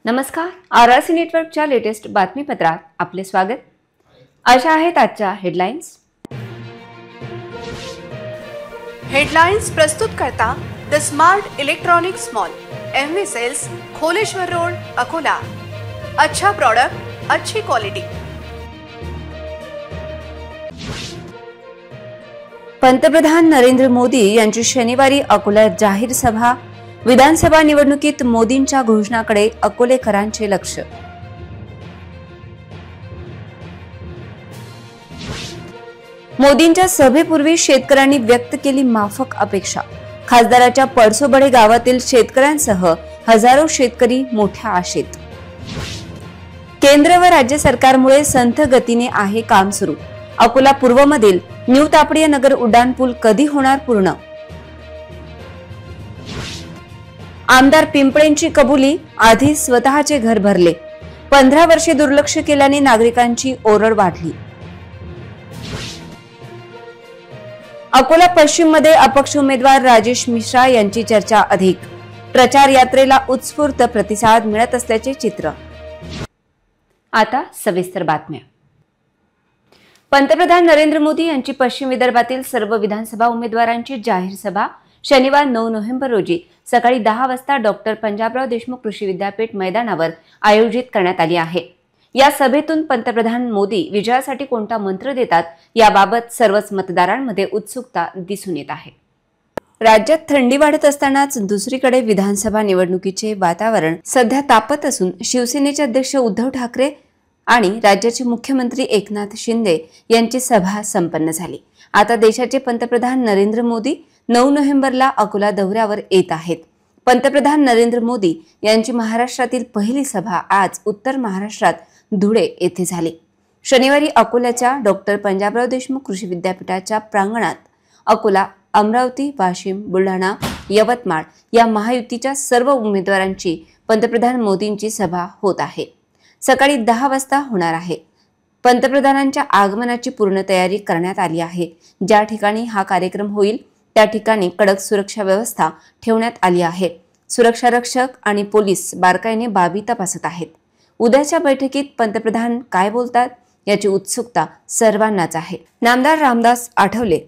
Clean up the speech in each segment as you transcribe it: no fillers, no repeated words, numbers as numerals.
नमस्कार. RRC नेटवर्कच्या latest बातमीपत्रात आपले स्वागत. अशा आहेत आजच्या हेडलाईन्स. हेडलाइन्स प्रस्तुत करता the smart electronics mall, MV sales, Kholeshwar road, Akola. अच्छा प्रोडक्ट, अच्छी क्वालिटी. पंतप्रधान नरेंद्र मोदी यांची शनिवारी अकोल्यात जाहीर सभा. विधानसभा निवडणुकीत मोदींच्या घोषणाकडे अकोलेकरांचे लक्ष. मोदींच्या सभेपूर्वी शेतकऱ्यांनी व्यक्त केली माफक अपेक्षा. खासदाराच्या पळसोबडे गावातील शेतकऱ्यांसह हजारो शेतकरी मोठ्या आशेत. केंद्र व राज्य सरकारमुळे संथ गतीने आहे काम सुरू. अकोला पूर्वमधील न्यू तापडिया नगर उड्डाणपूल कधी होणार पूर्ण? आमदार पिंपळेंची कबुली. आधी स्वतःचे घर भरले. 15 वर्षे दुर्लक्ष केल्याने नागरिकांची ओरड वाढली. अकोला पश्चिम मध्ये अपक्ष उमेदवार राजेश मिश्रा यांची चर्चा अधिक. प्रचार यात्रेला उत्स्फूर्त प्रतिसाद मिळत असल्याचे चित्र. आता सविस्तर बातम्या. पंतप्रधान नरेंद्र मोदी यांची पश्चिम विदर्भातील सर्व विधानसभा उमेदवारांची जाहीर सभा शनिवार 9 नोव्हेंबर रोजी सकाळी 10 वाजता डॉक्टर पंजाबराव देशमुख कृषी विद्यापीठ मैदानावर आयोजित करण्यात आली आहे. या सभेतून पंतप्रधान मोदी विजयासाठी कोणता मंत्र देतात याबाबत सर्वच मतदारांमध्ये उत्सुकता दिसून येत आहे. राज्यात थंडी वाढत असतानाच दुसरीकडे विधानसभा निवडणुकीचे वातावरण सध्या तापत असून शिवसेनेचे अध्यक्ष उद्धव ठाकरे आणि राज्याचे मुख्यमंत्री एकनाथ शिंदे यांची सभा संपन्न झाली. आता देशाचे पंतप्रधान नरेंद्र मोदी 9 नोव्हेंबरला अकोला दौऱ्यावर येत आहेत. पंतप्रधान नरेंद्र मोदी यांची महाराष्ट्रातील पहिली सभा आज उत्तर महाराष्ट्रात धुळे येथे झाली. शनिवारी अकोल्याच्या डॉक्टर पंजाबराव देशमुख कृषी विद्यापीठाच्या प्रांगणात अकोला, अमरावती, वाशिम, बुलढाणा, यवतमाळ या महायुतीच्या सर्व उमेदवारांची पंतप्रधान मोदींची सभा होत आहे. सकाळी 10 वाजता होणार आहे. पंतप्रधानांच्या आगमनाची पूर्ण तयारी करण्यात आली आहे. ज्या ठिकाणी हा कार्यक्रम होईल त्या ठिकाणी कडक सुरक्षा व्यवस्था ठेवण्यात आली आहे. सुरक्षा रक्षक आणि पोलीस बारकाईने बाबी तपासत आहेत. उद्याच्या बैठकीत पंतप्रधान काय बोलतात याची उत्सुकता सर्वांनाच आहे. नामदार रामदास आठवले,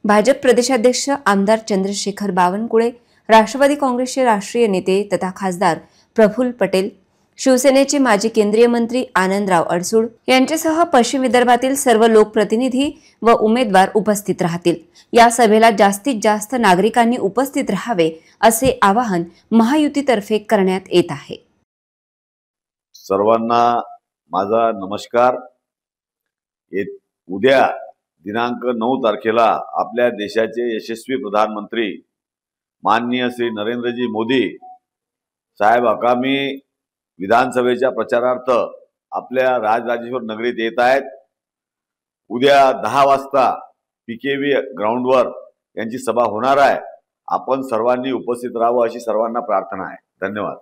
भाजप प्रदेशाध्यक्ष आमदार चंद्रशेखर बावनकुळे, राष्ट्रवादी काँग्रेसचे राष्ट्रीय नेते तथा खासदार प्रफुल्ल पटेल, शिवसेनेचे माजी केंद्रीय मंत्री आनंदराव अडसूळ यांच्यासह पश्चिम विदर्भातील सर्व लोकप्रतिनिधी व उमेदवार उपस्थित राहतील. या सभेला जास्तीत जास्त नागरिकांनी उपस्थित राहावे असे आवाहन महायुतीतर्फे करण्यात येत आहे. सर्वांना माझा नमस्कार. उद्या दिनांक 9 तारखेला आपल्या देशाचे यशस्वी प्रधानमंत्री माननीय श्री नरेंद्रजी मोदी साहेब आगामी विधानसभेच्या प्रचारार्थ आपल्या राजराजेश्वर नगरीत येत आहेत. उद्या 10 वाजता PKV ग्राउंडवर यांची सभा होणार आहे. आपण सर्वांनी उपस्थित राहावं अशी सर्वांना प्रार्थना आहे. धन्यवाद.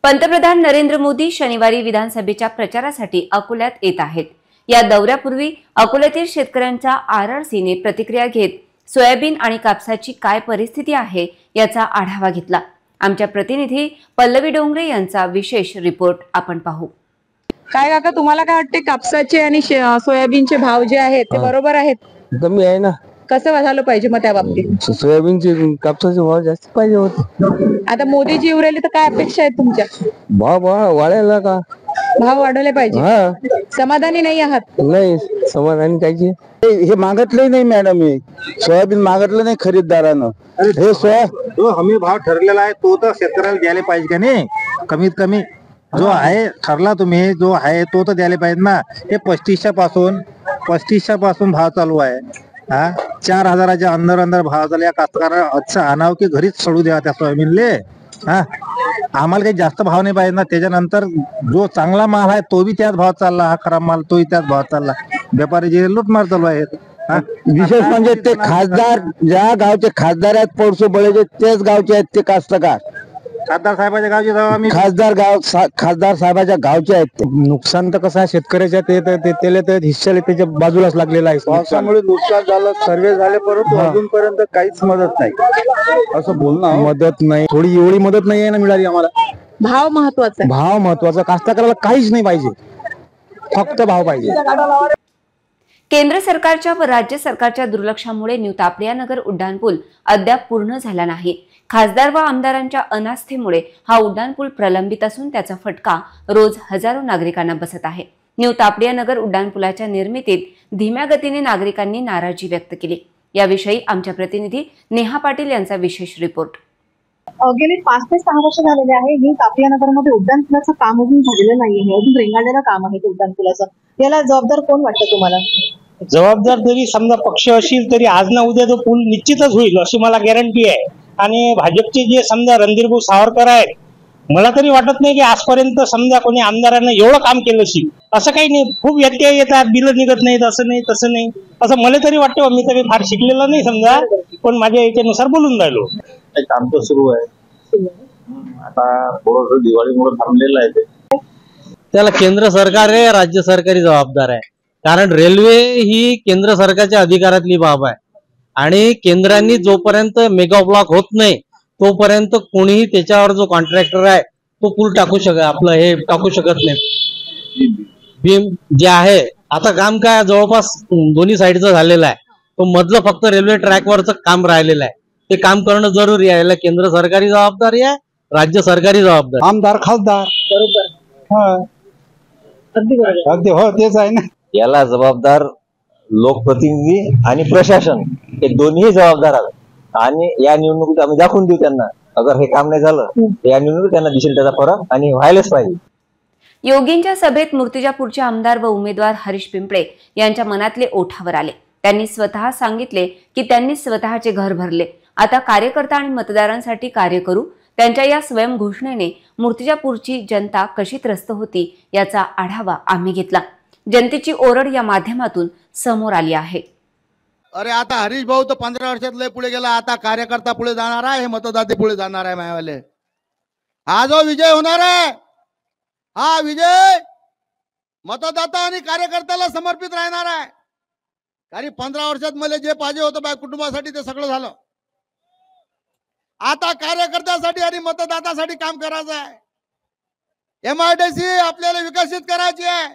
पंतप्रधान नरेंद्र मोदी शनिवारी विधानसभेच्या प्रचारासाठी अकोल्यात येत आहेत. या दौऱ्यापूर्वी अकोल्यातील शेतकऱ्यांच्या RRCने प्रतिक्रिया घेत सोयाबीन आणि कापसाची काय परिस्थिती आहे याचा आढावा घेतला. आमच्या प्रतिनिधी पल्लवी डोंगरे यांचा विशेष रिपोर्ट आपण पाहू. काय काका, तुम्हाला काय वाटते, कापसाचे आणि सोयाबीनचे भाव जे आहेत ते बरोबर आहेत? कमी आहे ना. कसं झालं पाहिजे मग त्या बाबतीत? सोयाबीनचे कापसाचे भाव जास्त पाहिजे होते. आता मोदी जी उरले तर काय अपेक्षा आहेत तुमच्या? भाव वाढायला का? भाव वाढवले पाहिजे. समाधानी नाही आहात? नाही समाधानी कायचे. हे मागतले नाही मॅडम. हे सोयाबीन मागतलं नाही खरीददारानं. हे जो हमी भाव ठरलेला आहे तो तर शेतकऱ्याला द्यायला पाहिजे का नाही? कमीत कमी जो आहे ठरला तुम्ही, जो आहे तो तर द्यायला पाहिजे ना. हे 3500 पासून भाव चालू आहे. 4000च्या अंदर भाव झाला. या कास्तकारांना अच्छा आणावं की घरीच सोडू द्या त्या सोयाबीनले. आम्हाला काही जास्त भाव नाही पाहिजे ना. त्याच्यानंतर जो चांगला माल आहे तो बी त्याच भावात चालला, हा खराब माल तोही त्याच भावात चालला. व्यापारी जे लूटमार चालू आहेत. विशेष म्हणजे ते खासदार, ज्या गावचे खासदार आहेत पळसोबळेचे तेच गावचे आहेत ते कास्तकार. खासदार साहेबाच्या गावचे जाऊ आम्ही. खासदार साहेबाच्या गावचे आहेत ते. नुकसान तर कसं आहे शेतकऱ्याच्या ते हिश्श्याला त्याच्या बाजूलाच लागलेला आहे. पावसामुळे नुकसान झालं, सर्वे झाले, परंतु अजूनपर्यंत काहीच मदत नाही असं बोलणं. मदत नाही, थोडी एवढी मदत नाही आहे ना मिळाली आम्हाला. भाव महत्वाचा आहे. भाव महत्वाचा, कास्तकाराला काहीच नाही पाहिजे, फक्त भाव पाहिजे. केंद्र सरकारच्या व राज्य सरकारच्या दुर्लक्षामुळे न्यू तापडियानगर उड्डाणपूल अद्याप पूर्ण झाला नाही. खासदार व आमदारांच्या अनास्थेमुळे हा उड्डाणपूल प्रलंबित असून त्याचा फटका रोज हजारो नागरिकांना बसत आहे. न्यू तापडियानगर उड्डाणपुलाच्या निर्मितीत धीम्या गतीने नागरिकांनी नाराजी व्यक्त केली. याविषयी आमच्या प्रतिनिधी नेहा पाटील यांचा विशेष रिपोर्ट. गेली 5 ते 6 वर्ष झालेले आहे. न्यू तापडियानगरमध्ये उड्डाणपुलाचं काम अजून झालेलं नाहीये. अजून रेंगाळलेलं काम आहे उड्डाणपुलाचं. याला जबाबदार कोण वाटतं तुम्हाला? जबाबदार जरी समजा पक्ष असेल तरी आज ना उद्या तो पूल निश्चितच होईल अशी मला गॅरंटी आहे. आणि भाजपचे जे समजा रणधीर सावरकर आहेत, मला तरी वाटत नाही की आजपर्यंत समजा कोणी आमदारांना एवढं काम केलं असेल. असं काही नाही, खूप व्यत्यय येतात, बिलं निघत नाहीत, असं नाही तसं नाही, असं मला तरी वाटतं. मी तरी फार शिकलेलं नाही समजा, पण माझ्या याच्यानुसार बोलून राहिलो. काम तर सुरू आहे, आता थोडंसं दिवाळीमुळे थांबलेलं आहे ते. त्याला केंद्र सरकार आहे, राज्य सरकारी जबाबदार आहे. कारण रेल्वे ही केंद्र सरकारच्या अधिकारातली बाब आहे आणि केंद्रांनी जोपर्यंत मेगा ब्लॉक होत नाही तोपर्यंत कोणीही त्याच्यावर जो कॉन्ट्रॅक्टर आहे तो पूल टाकू शकत नाही. भीम जे आहे आता काम काय जवळपास दोन्ही साईडचं झालेलं आहे. तो मधलं फक्त रेल्वे ट्रॅकवरचं काम राहिलेलं आहे. ते काम करणं जरुरी आहे. याला केंद्र सरकारी जबाबदारी आहे, राज्य सरकारी जबाबदारी. आमदार खासदार बरोबर, अगदी हो तेच आहे ना. याला जबाबदार लोकप्रतिनिधी आणि प्रशासन हे दोन्ही जबाबदार आहेत. आणि या निवडणुकीत आम्ही दाखवून देऊ त्यांना, अगर हे काम नाही झालं तर या निवडणुकीत त्यांना दिसेल त्याचा फरक आणि व्हायलाच पाहिजे. योगींच्या सभेत मूर्तिजापूरचे आमदार व उमेदवार हरीश पिंपळे यांच्या मनातले ओठावर आले. त्यांनी स्वतः सांगितले की त्यांनी स्वतःचे घर भरले. आता कार्यकर्ता आणि मतदारांसाठी कार्य करू. त्यांच्या या स्वयं घोषणेने मूर्तिजापूरची जनता कशी त्रस्त होती याचा आढावा आम्ही घेतला. जनतेची ओरड या माध्यमातून समोर आली आहे. अरे आता हरीश भाऊ तर 15 वर्षात लय पुढे गेला. आता कार्यकर्ता पुढे जाणार आहे, हे मतदाते पुढे जाणार आहे. मायावाले हा जो विजय होणार आहे, हा विजय मतदाता आणि कार्यकर्त्याला समर्पित राहणार आहे. कारण 15 वर्षात मला जे पाहिजे होतं माझ्या कुटुंबासाठी ते सगळं झालं. आता कार्यकर्त्यासाठी आणि मतदातासाठी काम करायचं आहे. MIDC आपल्याला विकसित करायची आहे,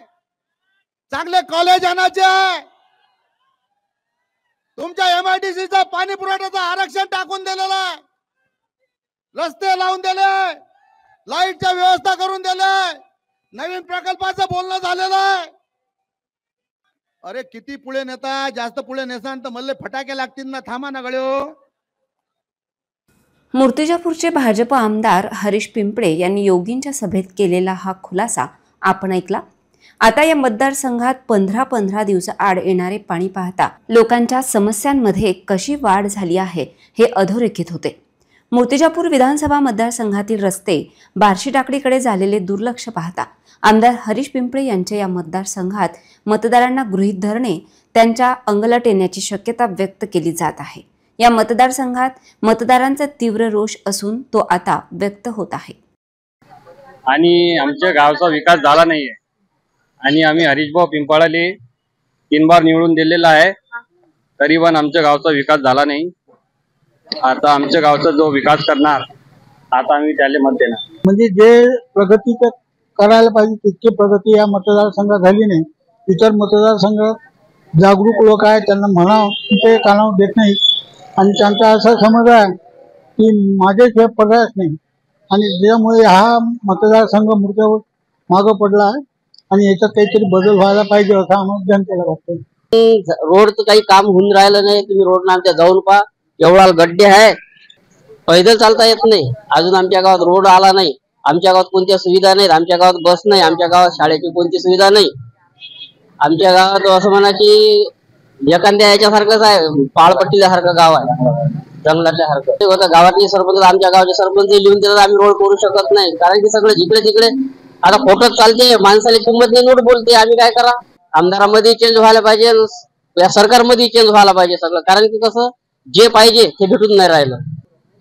चांगले कॉलेज आणायचे आहे. तुमच्या MIDCचा पाणी पुरवठ्याचं आरक्षण टाकून दिलेलं आहे, रस्ते लावून दिले, लाईटच्या व्यवस्था करून दिले, नवीन प्रकल्पाचं बोलणं झालेलं आहे. अरे किती पुढे नेता, जास्त पुढे नेसान तर मल्ले फटाके लागतील ना. थांबा ना गड्यो. मूर्तिजापूरचे भाजप आमदार हरीश पिंपळे यांनी योगींच्या सभेत केलेला हा खुलासा आपण ऐकला. आता या मतदारसंघात 15 दिवस आड येणारे पाणी पाहता लोकांच्या समस्यांमध्ये कशी वाढ झाली आहे हे अधोरेखित होते. मूर्तिजापूर विधानसभा मतदारसंघातील रस्ते बार्शी टाकडीकडे झालेले दुर्लक्ष पाहता आमदार हरीश पिंपळे यांच्या या मतदारसंघात मतदारांना गृहीत धरणे त्यांच्या अंगलट येण्याची शक्यता व्यक्त केली जात आहे. या मतदारसंघात मतदारांचा तीव्र रोष असून तो आता व्यक्त होत आहे. आणि आमच्या गावचा विकास झाला नाहीये आणि आम्ही हरीशभाऊ पिंपळाले 3 बार निवडून दिलेला आहे, तरी पण आमच्या गावचा विकास झाला नाही. आता आमच्या गावचा जो विकास करणार आता आम्ही त्याला मत देणार. म्हणजे जे प्रगती करायला पाहिजे तितकी प्रगती या मतदारसंघात झाली नाही. इतर मतदारसंघात जागरूक लोक आहेत, त्यांना म्हणा ते कानावर देत नाही आणि त्यांचा असा समज आहे की माझेच हे पर्यायच नाही. आणि त्यामुळे हा मतदारसंघ मूर्त्यावर मागं पडला आहे आणि याच्यात काहीतरी बदल व्हायला पाहिजे असं आम्हाला जनतेला वाटतं. रोडचं काही काम होऊन राहिलं नाही. तुम्ही रोड आमच्या जाऊन पहा, एवढा गड्डे आहे, पैदल चालता येत नाही. अजून आमच्या गावात रोड आला नाही. आमच्या गावात कोणत्या सुविधा नाहीत. आमच्या गावात बस नाही. आमच्या गावात शाळेची कोणती सुविधा नाही. आमच्या गावात असं म्हणा की एखाद्या याच्यासारखंच आहे, पाळपट्टील्यासारखं गाव आहे, जंगलातल्यासारखं होतं. गावातले सरपंच आमच्या गावाचे सरपंच लिहून देतात, आम्ही रोड करू शकत नाही. कारण की सगळं जिकडे तिकडे आता खोटच चालते. माणसाला किंमत नाही, नोट बोलते. आम्ही काय करा? आमदारामध्ये चेंज व्हायला पाहिजे, या सरकारमध्ये चेंज व्हायला पाहिजे सगळं. कारण की कसं जे पाहिजे ते भेटून नाही राहिलं.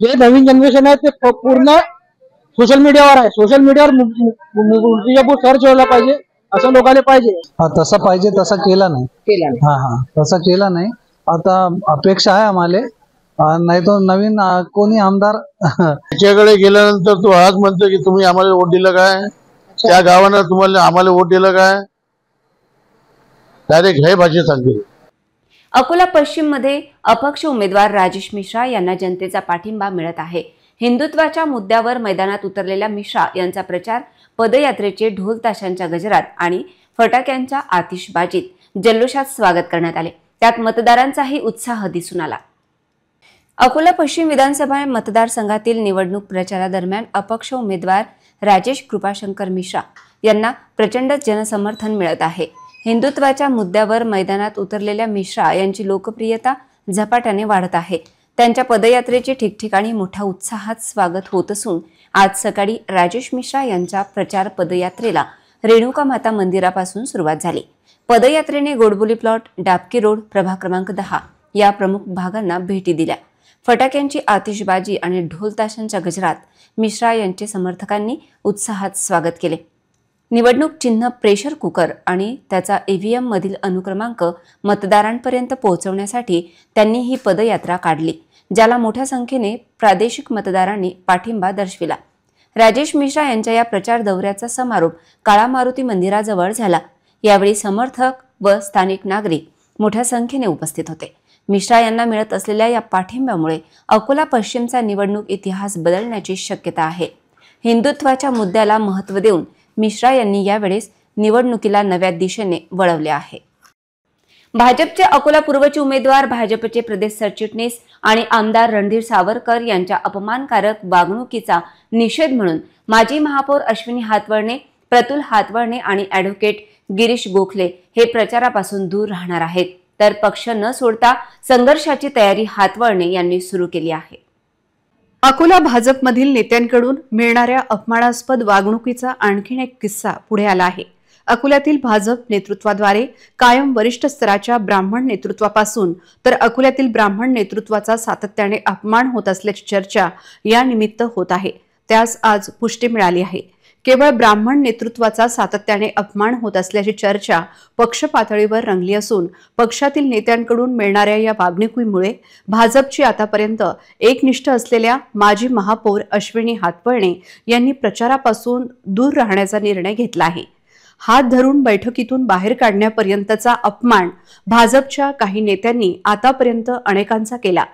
जे नवीन जनरेशन आहे ते पूर्ण सोशल मीडियावर आहे. सोशल मीडियावर मूर्तिजापूर सर्च व्हायला पाहिजे असं लोकांना पाहिजे. तसं पाहिजे तसं केलं नाही. हा तसं केलं नाही. आता अपेक्षा आहे आम्हाला, नाही तर नवीन कोणी आमदार त्याच्याकडे गेल्यानंतर तो आज म्हणतो की तुम्ही आम्हाला वोट दिलं काय, त्या गावानं तुम्हाला आम्हाला वोट दिलं काय, डायरेक्ट हे भाषेत सांगते. अकोला पश्चिम मध्ये अपक्ष उमेदवार राजेश मिश्रा यांना जनतेचा पाठिंबा मिळत आहे. हिंदुत्वाच्या मुद्द्यावर मैदानात उतरलेल्या मिश्रा यांचा प्रचार पदयात्रेचे ढोल ताशांच्या गजरात आणि फटाक्यांच्या आतिषबाजीत जल्लोषात स्वागत करण्यात आले. त्यात मतदारांचाही उत्साह दिसून आला. अकोला पश्चिम विधानसभा मतदारसंघातील निवडणूक प्रचारादरम्यान अपक्ष उमेदवार राजेश कृपाशंकर मिश्रा यांना प्रचंड जनसमर्थन मिळत आहे. हिंदुत्वाच्या मुद्द्यावर मैदानात उतरलेल्या मिश्रा यांची लोकप्रियता झपाट्याने वाढत आहे. त्यांच्या पदयात्रेचे ठिकठिकाणी मोठ्या उत्साहात स्वागत होत असून आज सकाळी राजेश मिश्रा यांच्या प्रचार पदयात्रेला रेणुका माता मंदिरापासून सुरुवात झाली. पदयात्रेने गोडबोली प्लॉट, डाबकी रोड, प्रभाग क्रमांक 10 या प्रमुख भागांना भेटी दिल्या. फटाक्यांची आतिषबाजी आणि ढोल ताशांच्या गजरात मिश्रा यांचे समर्थकांनी उत्साहात स्वागत केले. निवडणूक चिन्ह प्रेशर कुकर आणि त्याचा EVM मधील अनुक्रमांक मतदारांपर्यंत पोहोचवण्यासाठी त्यांनी ही पदयात्रा काढली, ज्याला मोठ्या संख्येने प्रादेशिक मतदारांनी पाठिंबा दर्शविला. राजेश मिश्रा यांच्या या प्रचार दौऱ्याचा समारोप काळा मारुती मंदिराजवळ झाला. यावेळी समर्थक व स्थानिक नागरिक मोठ्या संख्येने उपस्थित होते. मिश्रा यांना मिळत असलेल्या या पाठिंब्यामुळे अकोला पश्चिमचा निवडणूक इतिहास बदलण्याची शक्यता आहे. हिंदुत्वाच्या मुद्द्याला महत्त्व देऊन मिश्रा यांनी यावेळेस निवडणुकीला नव्या दिशेने वळवले आहे. भाजपचे अकोला पूर्वचे उमेदवार, भाजपचे प्रदेश सरचिटणीस आणि आमदार रणधीर सावरकर यांच्या अपमानकारक वागणुकीचा निषेध म्हणून माजी महापौर अश्विनी हातवळणे, प्रतुल हातवळणे आणि ॲडव्होकेट गिरीश गोखले हे प्रचारापासून दूर राहणार आहेत. तर पक्ष न सोडता संघर्षाची तयारी हातवळणे यांनी सुरू केली आहे. अकोला भाजपमधील नेत्यांकडून मिळणाऱ्या अपमानास्पद वागणुकीचा आणखीन एक किस्सा पुढे आला आहे. अकोल्यातील भाजप नेतृत्वाद्वारे कायम वरिष्ठ स्तराच्या ब्राह्मण नेतृत्वापासून तर अकोल्यातील ब्राह्मण नेतृत्वाचा सातत्याने अपमान होत असल्याची चर्चा या निमित्त होत आहे. त्यास आज पुष्टी मिळाली आहे. केवळ ब्राह्मण नेतृत्वाचा सातत्याने अपमान होत असल्याची चर्चा पक्ष पातळीवर रंगली असून पक्षातील नेत्यांकडून मिळणाऱ्या या वागणुकीमुळे भाजपची आतापर्यंत एकनिष्ठ असलेल्या माजी महापौर अश्विनी हातवळणे यांनी प्रचारापासून दूर राहण्याचा निर्णय घेतला आहे. हात धरून बैठकीतून बाहेर काढण्यापर्यंतचा अपमान भाजपच्या काही नेत्यांनी आतापर्यंत अनेकांचा केला.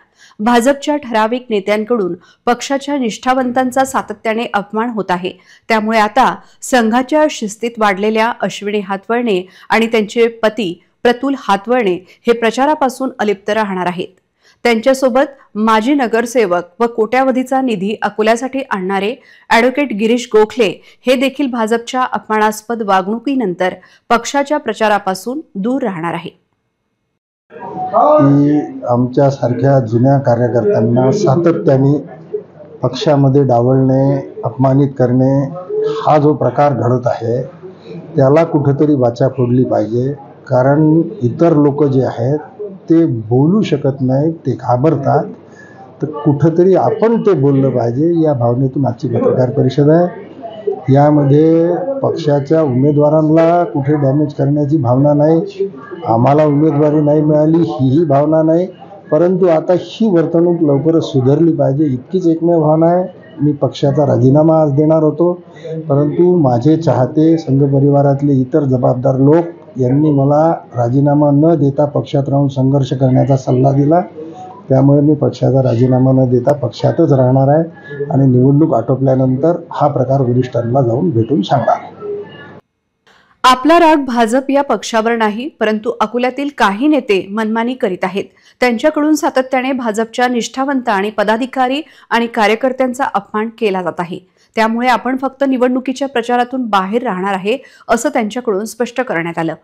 भाजपच्या ठराविक नेत्यांकडून पक्षाच्या निष्ठावंतांचा सातत्याने अपमान होत आहे. त्यामुळे आता संघाच्या शिस्तीत वाढलेल्या अश्विनी हातवळणे आणि त्यांचे पती प्रतुल हातवळणे हे प्रचारापासून अलिप्त राहणार आहेत. त्यांच्यासोबत माजी नगरसेवक व कोट्यावधीचा निधी अकोल्यासाठी आणणारे ॲडव्होकेट गिरीश गोखले हे देखील भाजपच्या अपमानास्पद वागणुकीनंतर पक्षाच्या प्रचारापासून दूर राहणार आहे. की आमच्या सारख्या जुन्या कार्यकर्त्यांना सातत्याने पक्षामध्ये डावलणे, अपमानित करणे हा जो प्रकार घडत आहे त्याला कुठेतरी वाचा फोडली पाहिजे. कारण इतर लोक जे आहेत ते बोलू शकत नाहीत, ते घाबरतात. तर कुठेतरी आपण ते बोललं पाहिजे या भावनेतून आजची पत्रकार परिषद आहे. यामध्ये पक्षाच्या उमेदवारांना कुठे डॅमेज करण्याची भावना नाही, आम्हाला उमेदवारी नाही मिळाली ही भावना नाही. परंतु आता ही वर्तणूक लवकरच सुधारली पाहिजे इतकीच एकमेव भावना आहे. मी पक्षाचा राजीनामा आज देणार होतो, परंतु माझे चाहते, संघ परिवारातले इतर जबाबदार लोक यांनी मला राजीनामा न देता पक्षात राहून संघर्ष करण्याचा सल्ला दिला. त्यामुळे मी पक्षाचा राजीनामा न देता पक्षातच राहणार आहे आणि निवडणूक आटोपल्यानंतर हा प्रकार वरिष्ठांना जाऊन भेटून सांगणार. आपला राग भाजप या पक्षावर नाही, परंतु अकोल्यातील काही नेते मनमानी करीत आहेत. त्यांच्याकडून सातत्याने भाजपच्या निष्ठावंत आणि पदाधिकारी आणि कार्यकर्त्यांचा अपमान केला जात आहे. त्यामुळे आपण फक्त निवडणुकीच्या प्रचारातून बाहेर राहणार आहे असं त्यांच्याकडून स्पष्ट करण्यात आलं.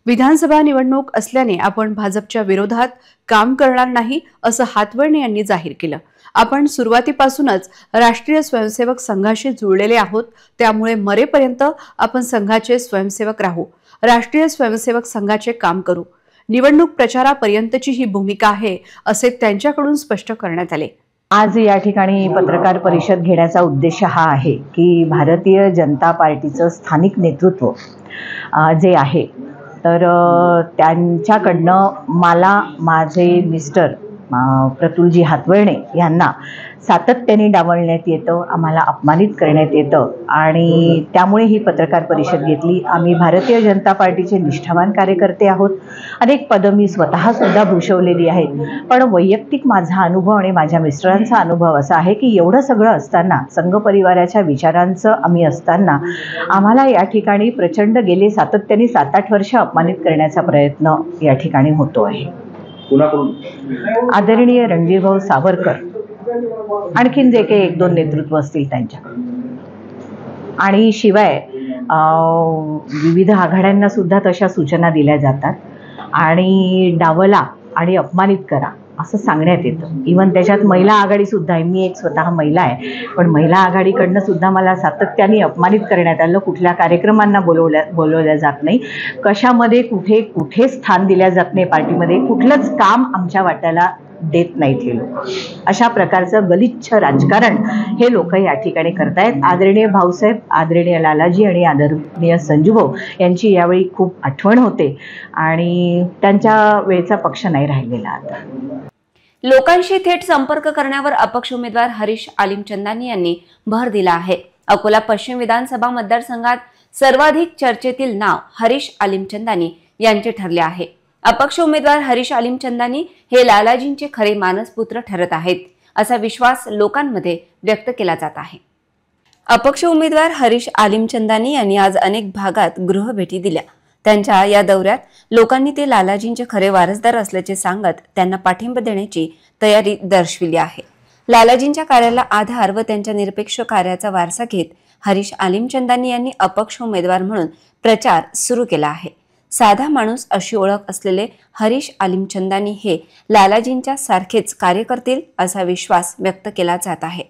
विधानसभा निवडणूक असल्याने आपण भाजपच्या विरोधात काम करणार नाही असं हातवळणे यांनी जाहीर केलं. आपण सुरुवातीपासूनच राष्ट्रीय स्वयंसेवक संघाशी जुळलेले आहोत, त्यामुळे मरेपर्यंत आपण संघाचे स्वयंसेवक राहू, राष्ट्रीय स्वयंसेवक संघाचे काम करू. निवडणूक प्रचारापर्यंतची ही भूमिका आहे असे त्यांच्याकडून स्पष्ट करण्यात आले. आज या ठिकाणी पत्रकार परिषद घेण्याचा उद्देश हा आहे की भारतीय जनता पार्टीचं स्थानिक नेतृत्व जे आहे तर त्यांच्याकडनं मला माझे मिस्टर प्रतुलजी हातवळणे यांना सातत्याने डावलण्यात येतं, आम्हाला अपमानित करण्यात येतं आणि त्यामुळे ही पत्रकार परिषद घेतली. आम्ही भारतीय जनता पार्टीचे निष्ठावान कार्यकर्ते आहोत. अनेक पदं मी स्वतःसुद्धा भूषवलेली आहेत. पण वैयक्तिक माझा अनुभव आणि माझ्या मिस्टरांचा अनुभव असा आहे की एवढं सगळं असताना, संघ परिवाराच्या विचारांचं आम्ही असताना आम्हाला या ठिकाणी प्रचंड गेले सातत्याने 7-8 वर्ष अपमानित करण्याचा प्रयत्न या ठिकाणी होतो आहे. आदरणीय रणजीरभाऊ सावरकर, आणखीन जे काही 1-2 नेतृत्व असतील त्यांच्याकडून, आणि शिवाय विविध आघाड्यांना सुद्धा तशा सूचना दिल्या जातात आणि डावला आणि अपमानित करा असं सांगण्यात येतं. इव्हन त्याच्यात महिला आघाडी सुद्धा आहे. मी एक स्वतः महिला आहे, पण महिला आघाडीकडनं सुद्धा मला सातत्याने अपमानित करण्यात आलं. कुठल्या कार्यक्रमांना बोलवल्या जात नाही, कशामध्ये कुठे स्थान दिल्या जात नाही, पार्टीमध्ये कुठलंच काम आमच्या वाट्याला देत नाहीत हे लोक. अशा प्रकारचं गलिच्छ राजकारण हे लोक या ठिकाणी करतायत. आदरणीय भाऊसाहेब, आदरणीय लालाजी आणि आदरणीय संजूभाऊ यांची यावेळी खूप आठवण होते आणि त्यांच्या वेळचा पक्ष नाही राहिलेला आता. लोकांशी थेट संपर्क करण्यावर अपक्ष उमेदवार हरीश आलिमचंदानी यांनी भर दिला आहे. अकोला पश्चिम विधानसभा मतदारसंघात सर्वाधिक चर्चेतील नाव हरीश आलिमचंदानी यांचे ठरले आहे. अपक्ष उमेदवार हरीश आलिमचंदानी हे लालाजींचे खरे मानसपुत्र ठरत आहेत, असा विश्वास लोकांमध्ये व्यक्त केला जात आहे. अपक्ष उमेदवार हरीश आलिमचंदानी यांनी आज अनेक भागात गृहभेटी दिल्या. त्यांच्या या दौऱ्यात लोकांनी ते लालाजींचे खरे वारसदार असल्याचे सांगत त्यांना पाठिंबा देण्याची तयारी दर्शविली आहे. लालाजींच्या कार्याला आधार व त्यांच्या निरपेक्ष कार्याचा वारसा घेत हरीश आलिमचंदानी यांनी अपक्ष उमेदवार म्हणून प्रचार सुरू केला आहे. साधा माणूस अशी ओळख असलेले हरीश आलिमचंदानी हे लालाजींच्या सारखेच कार्य करतील असा विश्वास व्यक्त केला जात आहे.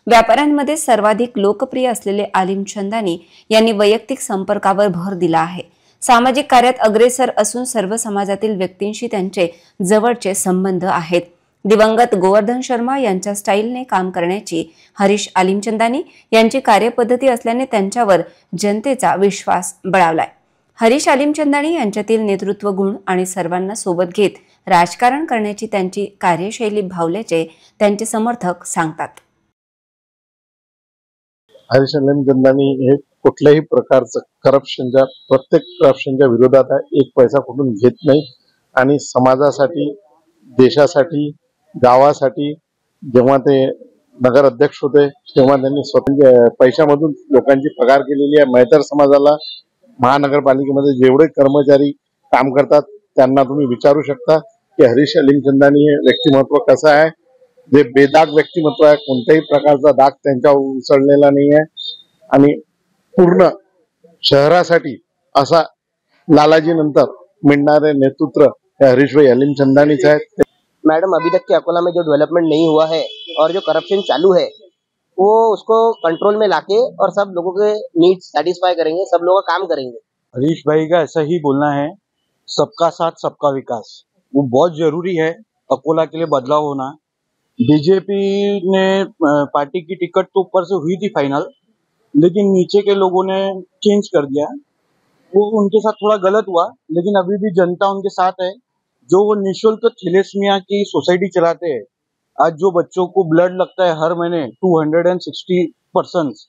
व्यापाऱ्यांमध्ये सर्वाधिक लोकप्रिय असलेले आलिमचंदानी यांनी वैयक्तिक संपर्कावर भर दिला आहे. सामाजिक कार्यात अग्रेसर असून सर्व समाजातील व्यक्तींशी त्यांचे जवळचे संबंध आहेत. दिवंगत गोवर्धन शर्मा यांच्या स्टाईलने काम करण्याची हरीश आलिमचंदानी यांची कार्यपद्धती असल्याने त्यांच्यावर जनतेचा विश्वास बळावलाय. हरीश आलिमचंदानी यांच्यातील नेतृत्व गुण आणि सर्वांना सोबत घेत राजकारण करण्याची त्यांची कार्यशैली भावल्याचे त्यांचे समर्थक सांगतात. हरीश आलिमचंदानी हे कुठल्याही प्रकारचं प्रत्येक करप्शनच्या विरोधात आहे. एक पैसा कुठून घेत नाही आणि समाजासाठी, देशासाठी, गावासाठी जेव्हा ते नगर अध्यक्ष होते तेव्हा त्यांनी स्वतःच्या पैशामधून लोकांची पगार केलेली आहे. मेहतर समाजाला महानगरपालिकेमध्ये जेवढे कर्मचारी काम करतात त्यांना तुम्ही विचारू शकता की हरीश आलिमचंदानी हे व्यक्तिमत्व कसं आहे. जे बेदाग व्यक्तिमत्व आहे, कोणत्याही प्रकारचा दाग त्यांच्यावर उसळलेला नाही आहे आणि पूर्ण शहरासाठी असा लालाजी नंतर मिळणारे नेतृत्व हे हरीश भाई आलिमचंदानीच आहेत. मैडम, अभी तक के अकोला में जो डेवलपमेंट नहीं हुआ है और जो करप्शन चालू है वो उसको कंट्रोल में लाके और सब लोगों के नीड्स सेटिस्फाई करेंगे, सब लोगों का काम करेंगे. हरीश भाई का ऐसा ही बोलना है, सबका साथ सबका विकास, वो बहुत जरूरी है. अकोला के लिए बदलाव होना. बीजेपी ने पार्टी की टिकट तो ऊपर से हुई थी फाइनल, लेकिन नीचे के लोगों ने चेंज कर दिया. वो उनके साथ थोड़ा गलत हुआ, लेकिन अभी भी जनता उनके साथ है. जो वो निःशुल्क थैलेसीमिया की सोसाइटी चलाते हैं, आज जो बच्चों को ब्लड लगता है हर महीने 260 पर्सन्स,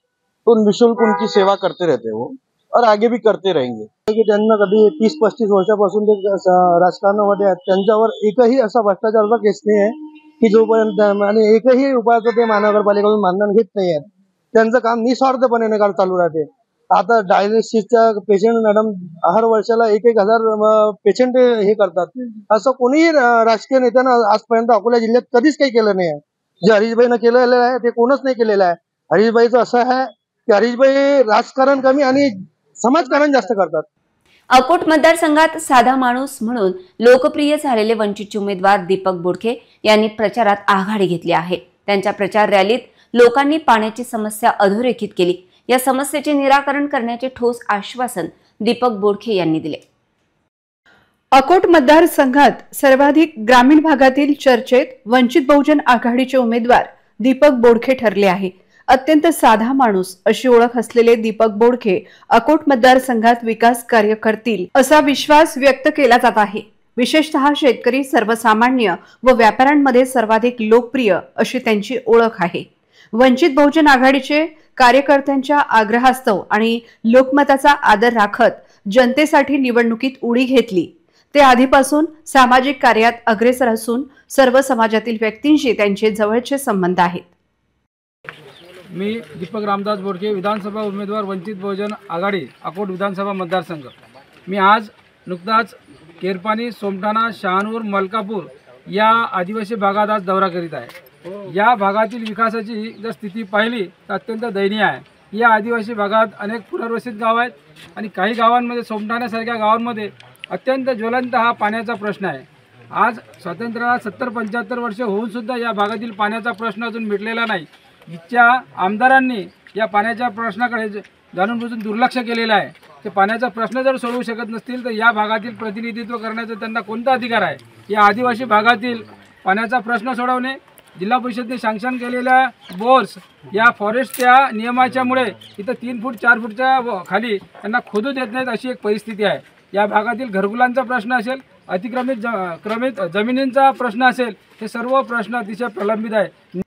तो निःशुल्क उनकी सेवा करते रहते हैं वो, और आगे भी करते रहेंगे. त्यांना कधी 30-35 वर्षापासून ते राजकारणामध्ये आहेत, त्यांच्यावर एकही असा भ्रष्टाचाराचा केस नाही आहे की जोपर्यंत, आणि एकही उपायाचं ते महानगरपालिकेकडून मानधन घेत नाही आहेत. त्यांचं काम निस्वार्थपणे चालू राहते. आता डायलिसिसच्या पेशंट मॅडम हर वर्षाला 1,000 पेशंट हे करतात. असं कोणीही राजकीय नेत्यानं आजपर्यंत अकोला जिल्ह्यात कधीच काही केलं नाही आहे. जे हरीशभाईनं केलेलं आहे ते कोणच नाही केलेलं आहे. हरीशभाईचं असं आहे की हरीशभाई राजकारण कमी आणि समाजकारण जास्त करतात. अकोट मतदारसंघात साधा माणूस म्हणून लोकप्रिय झालेले वंचितचे उमेदवार दीपक बोडखे यांनी प्रचारात आघाडी घेतली आहे. त्यांच्या प्रचार रॅलीत लोकांनी पाण्याची समस्या अधोरेखित केली. या समस्येचे निराकरण करण्याचे ठोस आश्वासन दीपक बोडखे यांनी दिले. अकोट मतदारसंघात सर्वाधिक ग्रामीण भागातील चर्चेत वंचित बहुजन आघाडीचे उमेदवार दीपक बोडखे ठरले आहे. अत्यंत साधा माणूस अशी ओळख असलेले दीपक बोडखे अकोट मतदारसंघात विकास कार्य करतील असा विश्वास व्यक्त केला जात आहे. विशेषतः शेतकरी, सर्वसामान्य व व्यापाऱ्यांमध्ये सर्वाधिक लोकप्रिय अशी त्यांची ओळख आहे. वंचित बहुजन आघाडीचे कार्यकर्त्यांच्या आग्रहास्तव आणि लोकमताचा आदर राखत जनतेसाठी निवडणुकीत उडी घेतली. ते आधीपासून सामाजिक कार्यात अग्रेसर असून सर्व समाजातील व्यक्तींशी त्यांचे जवळचे संबंध आहेत. मी दीपक रामदास बोडके, विधानसभा उमेदवार, वंचित बहुजन आघाडी, अकोट विधानसभा मतदारसंघ. मी आज नुकताच केरपानी, सोमठाणा, शहानूर, मलकापूर या आदिवासी भागात आज दौरा करीत आहे. या भागातील विकासाची जर स्थिती पाहिली तर अत्यंत दयनीय आहे. या आदिवासी भागात अनेक पुनर्वसित गाव आहेत आणि काही गावांमध्ये, सोमठाण्यासारख्या गावांमध्ये अत्यंत ज्वलंत हा पाण्याचा प्रश्न आहे. आज स्वातंत्र्याला 70-75 वर्ष होऊन सुद्धा या भागातील पाण्याचा प्रश्न अजून मिटलेला नाही. इथच्या आमदारांनी या पाण्याच्या प्रश्नाकडे जाणून बुजून दुर्लक्ष केलेलं आहे. ते पाण्याचा प्रश्न जर सोडवू शकत नसतील तर या भागातील प्रतिनिधित्व करण्याचा त्यांना कोणता अधिकार आहे? या आदिवासी भागातील पाण्याचा प्रश्न सोडवणे, जिल्हा परिषदेने सँक्शन केलेल्या बोर्स या फॉरेस्टच्या नियमाच्यामुळे इथं 3 फूट 4 फूटच्या खाली त्यांना खोदू देत नाहीत अशी एक परिस्थिती आहे. या भागातील घरकुलांचा प्रश्न असेल, क्रमित जमिनींचा प्रश्न असेल, हे सर्व प्रश्न अतिशय प्रलंबित आहे.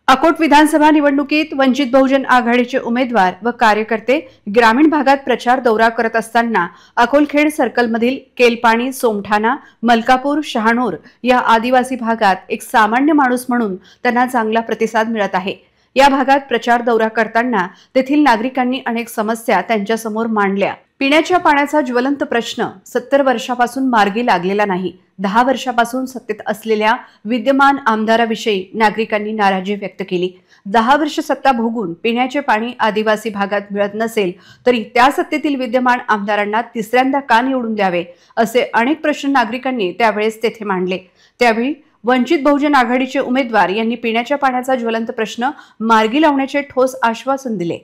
अकोट विधानसभा निवडणुकीत वंचित बहुजन आघाडीचे उमेदवार व कार्यकर्ते ग्रामीण भागात प्रचार दौरा करत असताना अकोलखेड सर्कलमधील केलपाणी, सोमठाणा, मलकापूर, शहानूर या आदिवासी भागात एक सामान्य माणूस म्हणून त्यांना चांगला प्रतिसाद मिळत आहे. या भागात प्रचार दौरा करताना तेथील नागरिकांनी अनेक समस्या त्यांच्यासमोर मांडल्या. पिण्याच्या पाण्याचा ज्वलंत प्रश्न 70 वर्षापासून मार्गी लागलेला नाही. 10 वर्षापासून सत्तेत असलेल्या विद्यमान आमदाराविषयी नागरिकांनी नाराजी व्यक्त केली. 10 वर्ष सत्ता भोगून पिण्याचे पाणी आदिवासी भागात मिळत नसेल तरी त्या सत्तेतील विद्यमान आमदारांना तिसऱ्यांदा का निवडून द्यावे असे अनेक प्रश्न नागरिकांनी त्यावेळेस तेथे मांडले. त्यावेळी वंचित बहुजन आघाडीचे उमेदवार यांनी पिण्याच्या पाण्याचा ज्वलंत प्रश्न मार्गी लावण्याचे ठोस आश्वासन दिले.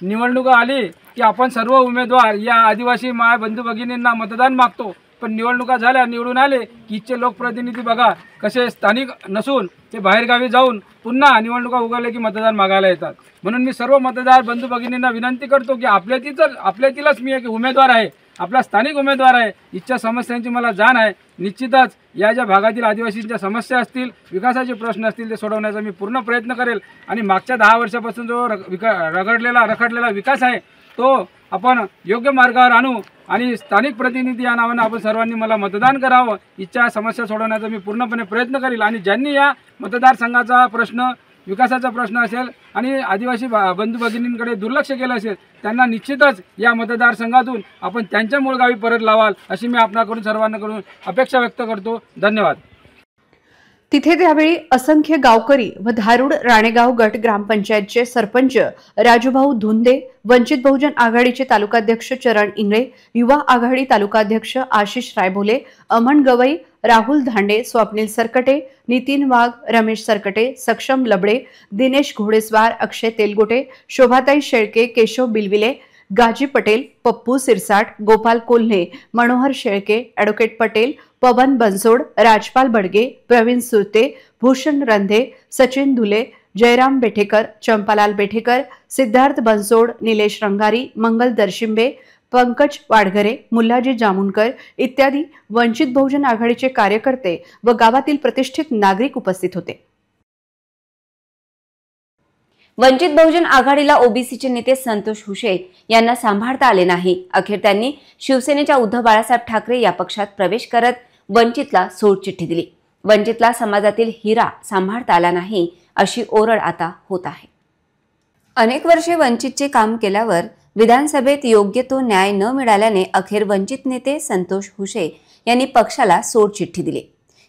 निवडणूक आली की आपण सर्व उमेदवार या आदिवासी माय बंधू भगिनींना मतदान मागतो, पण निवडणुका झाल्या, निवडून आले की इथचे लोकप्रतिनिधी बघा कसे स्थानिक नसून ते बाहेरगावी जाऊन पुन्हा निवडणुका उघडले की मतदान मागायला येतात. म्हणून मी सर्व मतदार बंधू भगिनींना विनंती करतो की आपल्यातीलच मी एक उमेदवार आहे, आपला स्थानिक उमेदवार आहे. इथच्या समस्यांची मला जाण आहे. निश्चितच या ज्या भागातील आदिवासींच्या समस्या असतील, विकासाचे प्रश्न असतील, ते सोडवण्याचा मी पूर्ण प्रयत्न करेल. आणि मागच्या 10 वर्षापासून जो रखडलेला विकास आहे तो आपण योग्य मार्गावर आणू आणि स्थानिक प्रतिनिधी या नावानं आपण सर्वांनी मला मतदान करावं. इच्छा समस्या सोडवण्याचा मी पूर्णपणे प्रयत्न करेल. आणि ज्यांनी या मतदारसंघाचा प्रश्न, विकासाचा प्रश्न असेल आणि आदिवासी बंधू भगिनींकडे दुर्लक्ष केलं असेल त्यांना निश्चितच या मतदारसंघातून आपण त्यांच्या मूळ गावी परत लावाल अशी मी आपणाकडून सर्वांकडून अपेक्षा व्यक्त करतो. धन्यवाद. तिथे त्यावेळी असंख्य गावकरी व धारूड राणेगाव गट ग्रामपंचायतचे सरपंच राजूभाऊ धुंदे, वंचित बहुजन आघाडीचे तालुकाध्यक्ष चरण इंगळे, युवा आघाडी तालुकाध्यक्ष आशिष रायभोले, अमन गवई, राहुल धांडे, स्वप्नील सरकटे, नितीन वाघ, रमेश सरकटे, सक्षम लबडे, दिनेश घोडेस्वार, अक्षय तेलगोटे, शोभाताई शेळके, केशव बिलविले, गाजी पटेल, पप्पू सिरसाट, गोपाल कोल्हे, मनोहर शेळके, ॲडव्होकेट पटेल, पवन बनसोड, राजपाल बडगे, प्रवीण सुरते, भूषण रंधे, सचिन धुले, जयराम बेठेकर, चंपालाल बेठेकर, सिद्धार्थ बनसोड, निलेश रंगारी, मंगल दर्शिंबे, पंकज वाडघरे, मुल्लाजी जामुनकर इत्यादी वंचित बहुजन आघाडीचे कार्यकर्ते व गावातील प्रतिष्ठित नागरिक उपस्थित होते. वंचित बहुजन आघाडीला ओबीसीचे नेते संतोष हुशे यांना सांभाळता आले नाही. अखेर त्यांनी शिवसेनेच्या उद्धव बाळासाहेब ठाकरे या पक्षात प्रवेश करत वंचितला सोडचिठ्ठी दिली. वंचितला समाजातील हिरा सांभाळता आला नाही अशी ओरड आता होत आहे. अनेक वर्षे वंचितचे काम केल्यावर विधानसभेत योग्य तो न्याय न मिळाल्याने अखेर वंचित नेते संतोष हुशे यांनी पक्षाला सोडचिठ्ठी दिली.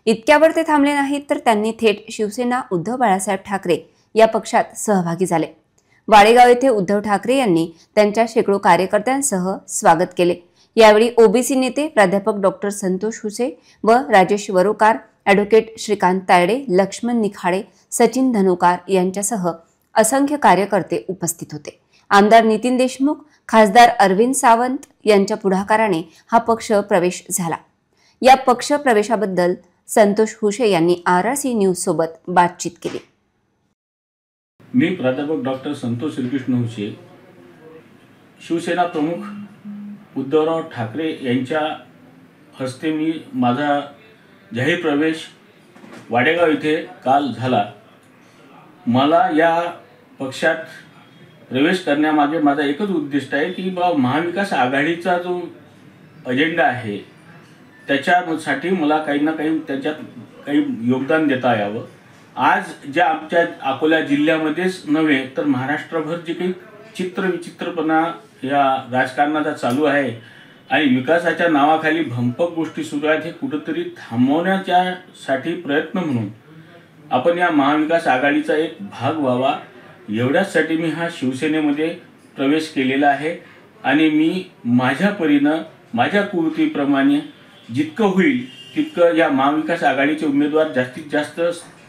इतक्यावर ते थांबले नाहीत तर त्यांनी थेट शिवसेना उद्धव बाळासाहेब ठाकरे या पक्षात सहभागी झाले. वाडेगाव येथे उद्धव ठाकरे यांनी त्यांच्या शेकडो कार्यकर्त्यांसह स्वागत केले. यावेळी ओबीसी नेते प्राध्यापक डॉक्टर संतोष हुसे व राजेश वरोकार, ॲडव्होकेट श्रीकांत तायडे, लक्ष्मण निखाडे, सचिन धनोकार यांच्यासह असंख्य कार्यकर्ते उपस्थित होते. आमदार नितीन देशमुख, खासदार अरविंद सावंत यांच्या पुढाकाराने हा पक्ष प्रवेश झाला. या पक्ष प्रवेशाबद्दल संतोष हुशे यांनी RRC न्यूज सोबत बातचीत केली. मी प्राध्यापक डॉक्टर संतोष श्रीकृष्ण हुशे, शिवसेना प्रमुख उद्धवराव ठाकरे यांच्या हस्ते मी माझा जाहीर प्रवेश वाडेगाव इथे काल झाला. मला या पक्षात प्रवेश करण्यामागे माझा एकच उद्दिष्ट आहे की महाविकास आघाडीचा जो अजेंडा आहे त्याच्यासाठी मला काही ना काही त्याच्यात काही योगदान देता यावं. आज ज्या आमच्या अकोला जिल्ह्यामध्येच नव्हे तर महाराष्ट्रभर जे काही चित्रविचित्रपणा या राजकारणाचा चालू आहे आणि विकासाच्या नावाखाली भंपक गोष्टी सुरू आहेत, हे कुठंतरी थांबवण्याच्यासाठी प्रयत्न म्हणून आपण या महाविकास आघाडीचा एक भाग व्हावा एवढ्याचसाठी मी हा शिवसेनेमध्ये प्रवेश केलेला आहे. आणि मी माझ्या परीनं माझ्या कुवतीप्रमाणे जितकं होईल तितकं या महाविकास आघाडीचे उमेदवार जास्तीत जास्त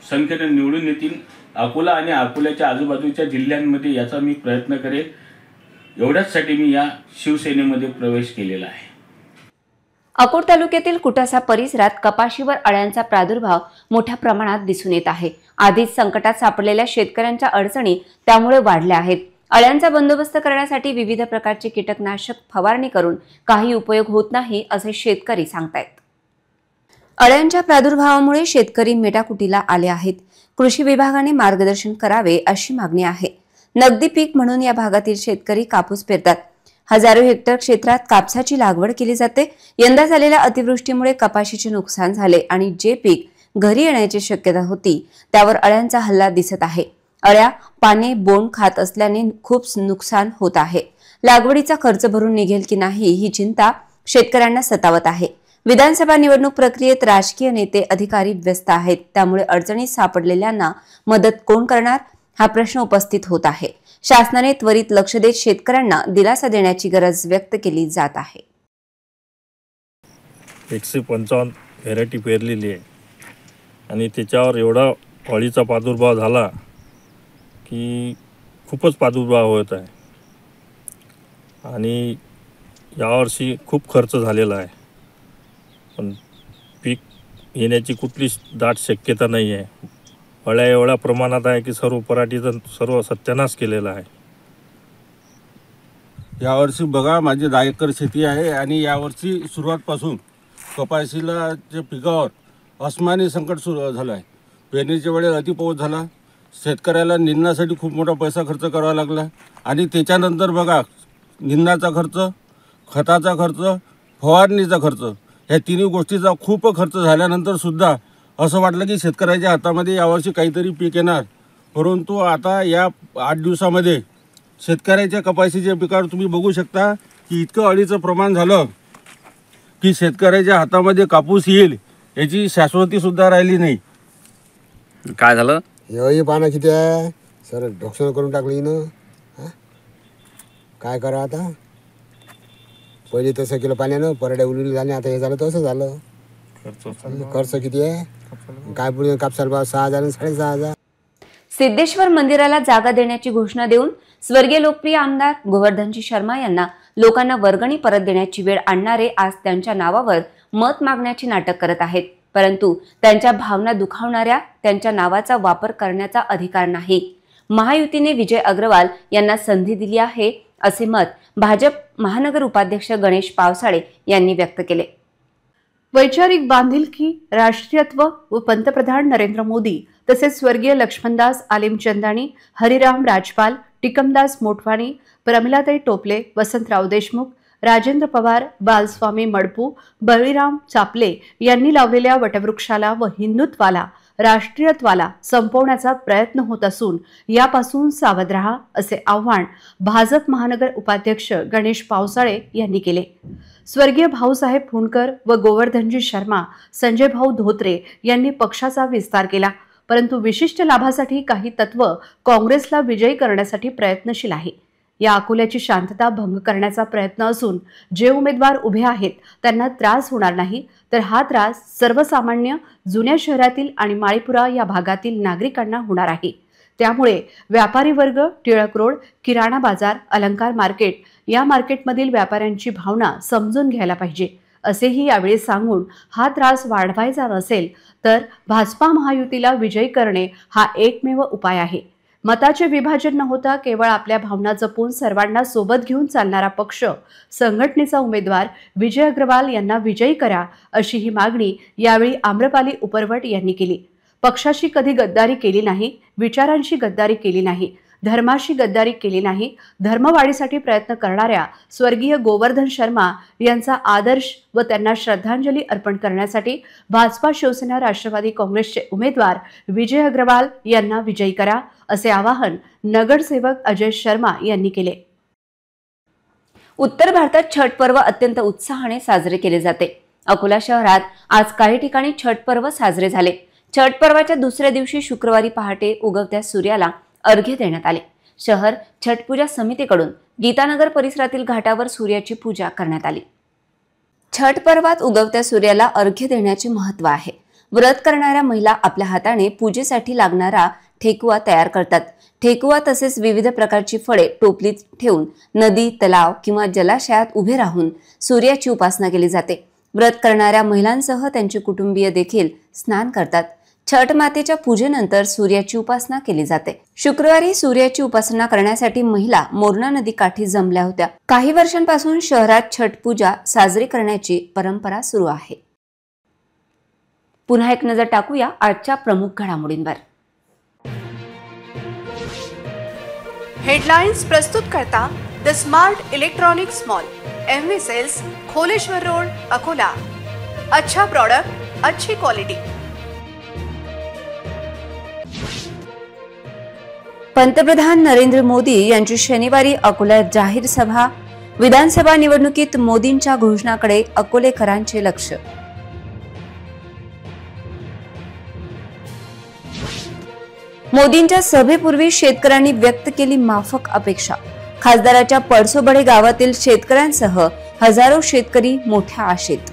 संख्येने निवडून येतील अकोला आणि अकोल्याच्या आजूबाजूच्या जिल्ह्यांमध्ये याचा मी प्रयत्न करेन. एवढ्याचसाठी मी या शिवसेनेमध्ये प्रवेश केलेला आहे. अकोट तालुक्यातील कुटासा परिसरात कपाशीवर अळ्यांचा प्रादुर्भाव मोठ्या प्रमाणात दिसून येत आहे. आधीच संकटात सापडलेल्या शेतकऱ्यांच्या अडचणी त्यामुळे वाढल्या आहेत. अळ्यांचा बंदोबस्त करण्यासाठी विविध प्रकारचे कीटकनाशक फवारणी करून काही उपयोग होत नाही असे शेतकरी सांगतायत. अळ्यांच्या प्रादुर्भावामुळे शेतकरी मेटाकुटीला आले आहेत. कृषी विभागाने मार्गदर्शन करावे अशी मागणी आहे. नगदी पीक म्हणून या भागातील शेतकरी कापूस पेरतात. हजारो हेक्टर क्षेत्रात कापसाची लागवड केली जाते. यंदा झालेल्या अतिवृष्टीमुळे कपाशीचे नुकसान झाले आणि जे पीक घरी येण्याची शक्यता होती त्यावर अळ्यांचा हल्ला दिसत आहे. अळ्या पाने बोंड खात असल्याने खूप नुकसान होत आहे. लागवडीचा खर्च भरून निघेल की नाही ही चिंता शेतकऱ्यांना सतावत आहे. विधानसभा निवडणूक प्रक्रियेत राजकीय नेते अधिकारी व्यस्त आहेत. त्यामुळे अडचणीत सापडलेल्यांना मदत कोण करणार हा प्रश्न उपस्थित होत आहे. शासनाने त्वरित लक्ष देत शेतकऱ्यांना दिलासा देण्याची गरज व्यक्त केली जात आहे. 155 व्हेरायटी पेरलेली आहे आणि त्याच्यावर एवढा अळीचा प्रादुर्भाव झाला की खूपच प्रादुर्भाव होत आहे आणि यावर्षी खूप खर्च झालेला आहे. पण पीक येण्याची कुठलीच दाट शक्यता नाही आहे. अळ्या एवढ्या प्रमाणात आहे की सर्व पराठीचा सर्व सत्यानाश केलेला आहे. यावर्षी बघा माझी 10 एकर शेती आहे आणि यावर्षी सुरुवातपासून कपाशीलाच्या पिकावर अस्मानी संकट सुरू झालं आहे. पेरणीच्या वेळेस अतिपाऊस झाला. शेतकऱ्याला निंदण्यासाठी खूप मोठा पैसा खर्च करावा लागला आणि त्याच्यानंतर बघा निंदण्याचा खर्च, खताचा खर्च, फवारणीचा खर्च, ह्या तिन्ही गोष्टीचा खूप खर्च झाल्यानंतर सुद्धा असं वाटलं की शेतकऱ्याच्या हातामध्ये यावर्षी काहीतरी पीक येणार. परंतु आता या 8 दिवसामध्ये शेतकऱ्याच्या कपाशीच्या पिकावर तुम्ही बघू शकता की इतकं अळीचं प्रमाण झालं की शेतकऱ्याच्या हातामध्ये कापूस येईल याची शाश्वतीसुद्धा राहिली नाही. काय झालं? एवढी पानं किती आहे सर, ढोकसं करून टाकली ना. काय करा आता? पहिले तसं केलं पाण्यानं, परड्या उलवली झाले, आता हे झालं तसं झालं. खर्च किती आहे? काय पुढे कापसाला भाव 6,000 आणि 6,500. सिद्धेश्वर मंदिराला जागा देण्याची घोषणा देऊन स्वर्गीय लोकप्रिय आमदार गोवर्धनजी शर्मा यांना लोकांना वर्गणी परत देण्याची वेळ आणणारे आज त्यांच्या नावावर मत मागण्याचे नाटक करत आहेत. परंतु त्यांच्या भावना दुखावणाऱ्या त्यांच्या नावाचा वापर करण्याचा अधिकार नाही. महायुतीने विजय अग्रवाल यांना संधी दिली आहे असे मत भाजप महानगर उपाध्यक्ष गणेश पावसाळे यांनी व्यक्त केले. वैचारिक बांधिलकी, राष्ट्रीयत्व व पंतप्रधान नरेंद्र मोदी तसेच स्वर्गीय लक्ष्मणदास आलिमचंदानी, हरिराम राजपाल, टिकमदास मोटवानी, प्रमिलाताई टोपले, वसंतराव देशमुख, राजेंद्र पवार, बालस्वामी मडपू, बळीराम चापले यांनी लावलेल्या वटवृक्षाला व हिंदुत्वाला, राष्ट्रीयत्वाला संपवण्याचा प्रयत्न होत असून यापासून सावध राहा असे आव्हान भाजप महानगर उपाध्यक्ष गणेश पावसाळे यांनी केले. स्वर्गीय भाऊसाहेब फुंडकर व गोवर्धनजी शर्मा, संजय भाऊ धोत्रे यांनी पक्षाचा विस्तार केला. परंतु विशिष्ट लाभासाठी काही तत्व काँग्रेसला विजयी करण्यासाठी प्रयत्नशील आहे. या अकोल्याची शांतता भंग करण्याचा प्रयत्न असून जे उमेदवार उभे आहेत त्यांना त्रास होणार नाही, तर हा त्रास सर्वसामान्य जुन्या शहरातील आणि माळीपुरा या भागातील नागरिकांना होणार आहे. त्यामुळे व्यापारी वर्ग, टिळक रोड, किराणा बाजार, अलंकार मार्केट या मार्केटमधील व्यापाऱ्यांची भावना समजून घ्यायला पाहिजे असेही यावेळी सांगून हा त्रास वाढवायचा नसेल तर भाजपा महायुतीला विजयी करणे हा एकमेव उपाय आहे. मताचे विभाजन न होता केवळ आपल्या भावना जपून सर्वांना सोबत घेऊन चालणारा पक्ष, संघटनेचा उमेदवार विजय अग्रवाल यांना विजयी करा, अशी ही मागणी यावेळी आम्रपाली उपरवट यांनी केली. पक्षाशी कधी गद्दारी केली नाही, विचारांशी गद्दारी केली नाही, धर्माशी गद्दारी केली नाही. धर्मवाढीसाठी प्रयत्न करणाऱ्या स्वर्गीय गोवर्धन शर्मा यांचा आदर्श व त्यांना श्रद्धांजली अर्पण करण्यासाठी भाजपा, शिवसेना, राष्ट्रवादी काँग्रेसचे उमेदवार विजय अग्रवाल यांना विजयी करा, असे आवाहन नगरसेवक अजय शर्मा यांनी केले. उत्तर भारतात छठ पर्व अत्यंत उत्साहाने साजरे केले जाते. अकोला शहरात आज काही ठिकाणी छठ पर्व साजरे झाले. छठ पर्वाच्या दुसऱ्या दिवशी शुक्रवारी पहाटे उगवत्या सूर्याला अर्घ्य देण्यात आले. शहर छठ पूजा समितीकडून गीतानगर परिसरातील घाटावर सूर्याची पूजा करण्यात आली. छठ पर्वात उगवत्या सूर्याला अर्घ्य देण्याचे महत्त्व आहे. व्रत करणाऱ्या महिला आपल्या हाताने पूजेसाठी लागणारा ठेकुआ तयार करतात. ठेकुआ तसेच विविध प्रकारची फळे टोपलीत ठेवून नदी, तलाव किंवा जलाशयात उभे राहून सूर्याची उपासना केली जाते. व्रत करणाऱ्या महिलांसह त्यांचे कुटुंबीय देखील स्नान करतात. छठ मातेच्या पूजेनंतर सूर्याची उपासना केली जाते. शुक्रवारी सूर्याची उपासना करण्यासाठी महिला मोरणा नदी काठी जमल्या होत्या. काही वर्षांपासून शहरात छठ पूजा साजरी करण्याची परंपरा सुरू आहे. पुन्हा एक नजर टाकूया आजच्या प्रमुख घडामोडींवर. हेडलाइन्स प्रस्तुत करता the smart electronics mall, MV sales, Kholeshwar road, Akola. अच्छा प्रोडक्ट, अच्छी क्वालिटी. पंतप्रधान नरेंद्र मोदी यांची शनिवारी अकोल्यात जाहीर सभा. विधानसभा निवडणुकीत मोदींच्या घोषणाकडे अकोलेकरांचे लक्ष. मोदींच्या सभेपूर्वी शेतकऱ्यांनी व्यक्त केली माफक अपेक्षा. खासदाराच्या पडसोबडे गावातील शेतकऱ्यांसह हजारो शेतकरी मोठ्या आशेत.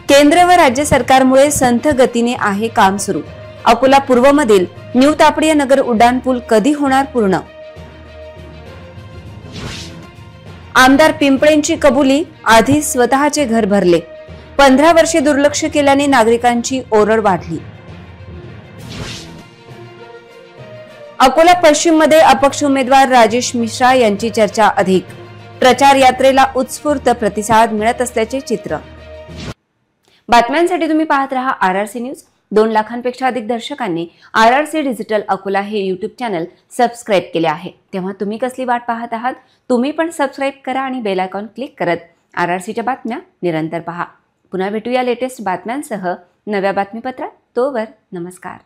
केंद्र व राज्य सरकारमुळे संथ गतीने आहे काम सुरू. अकोला पूर्वमधील न्यू तापडिया नगर उड्डाणपूल कधी होणार पूर्ण? आमदार पिंपळेंची कबुली, आधी स्वतःचे घर भरले. 15 वर्षे दुर्लक्ष केल्याने नागरिकांची ओरड वाढली. अकोला पश्चिम मध्ये अपक्ष उमेदवार राजेश मिश्रा यांची चर्चा अधिक. प्रचार यात्रेला उत्स्फूर्त प्रतिसाद मिळत असल्याचे चित्र. बातम्यांसाठी तुम्ही पाहत रहा RRC न्यूज. 2 लाखांपेक्षा अधिक दर्शकांनी RRC डिजिटल अकोला हे यूट्यूब चॅनल सबस्क्राईब केले आहे. तेव्हा तुम्ही कसली वाट पाहत आहात? तुम्ही पण सबस्क्राईब करा आणि बेल आयकॉन क्लिक करत RRCच्या बातम्या निरंतर पहा. पुन्हा भेटूया लेटेस्ट बातम्यांसह नव्या बातमीपत्रात. तोवर नमस्कार.